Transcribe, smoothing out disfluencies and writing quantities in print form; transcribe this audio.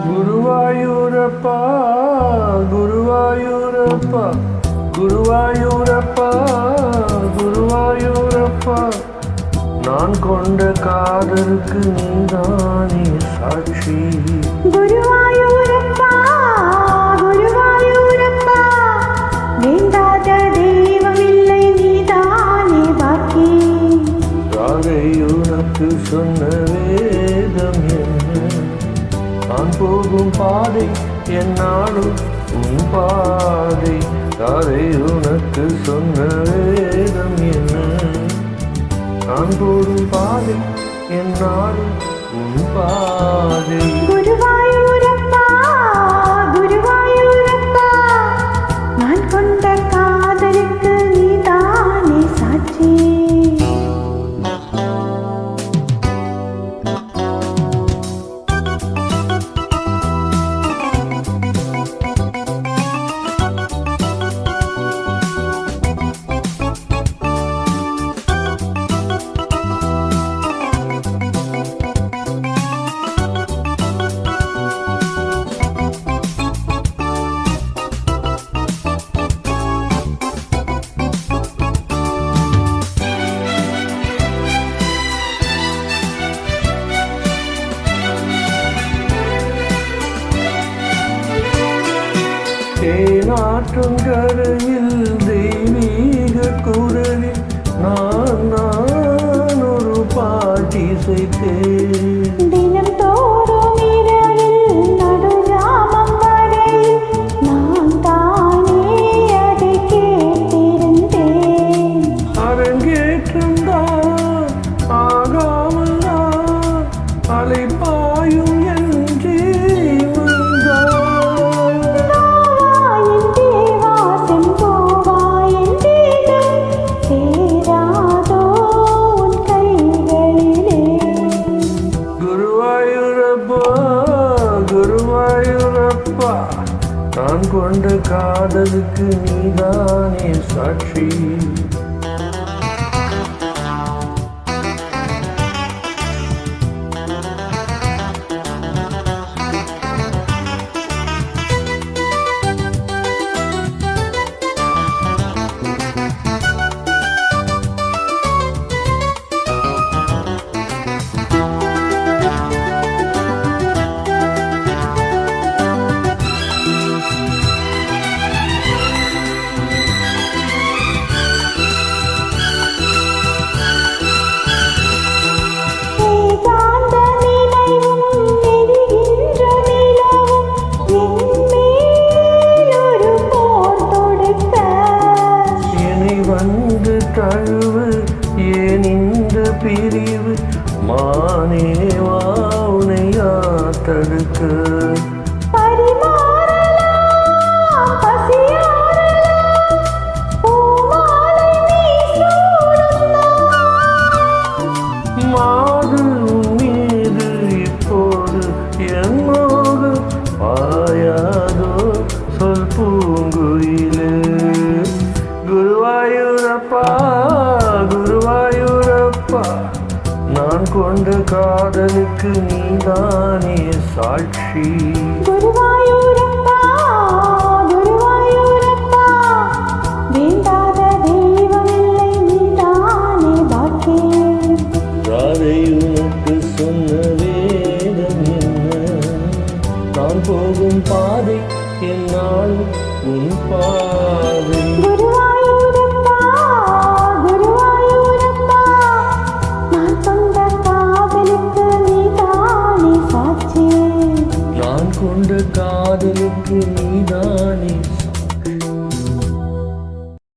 குருவாயூரப்பா குருவாயூரப்பா குருவாயூரப்பா குருவாயூரப்பா நான் கொண்ட காதலுக்கு நீதானே சாட்சி. குருவாயூரப்பா குருவாயூரப்பா வேண்டாத தெய்வமில்லை நீதானே பாக்கி. ராதை உனக்கு சொன்ன வேதம் என்ன? நான் போகும் பாதை என்னாலும் உன் பாதை. ராதை உனக்கு சொன்ன வேதம் என்ன? நான் போகும் பாதை என்னாலும் உன் பாதை. குருவாயூரப்பா குருவாயூரப்பா நான் கொண்ட காதலுக்கு நீதானே சாட்சி. தேனாற்றும் கரையில் தெய்வீக குரலில் நான் ஒரு பாட்டி செய்தேன். தினம் தோறும் இரவில் நடுராமம் வரையில் நான் தானே அதை கேட்டிருந்தேன். அரங்கேற்றம் தான் ஆகாமல் தான் அலைப்பாயும் என் குருவாயூரப்பா நான் கொண்ட காதலுக்கு நீதானே சாட்சி. வந்து தழுவு ஏன் இந்த பிரிவு மானேவா உனையா தடுக்க. மாது மீது இப்போது என் மோகம் பாயாதோ சொல் பூங்குயிலே. குருவாயூரப்பா குருவாயூரப்பா நான் கொண்ட காதலுக்கு நீதானே சாட்சி. குருவாயூரப்பா குருவாயூரப்பா வேண்டாத தெய்வமில்லை நீதானே பாக்கி. ராதை உனக்கு சொன்ன வேதம் என்ன? நான் போகும் பாதை என்னால் உன் பாதை. குருவாயூரப்பா குருவாயூரப்பா நான் கொண்ட காதலுக்கு நீதானே சாட்சி. நான் கொண்ட காதலுக்கு நீதானே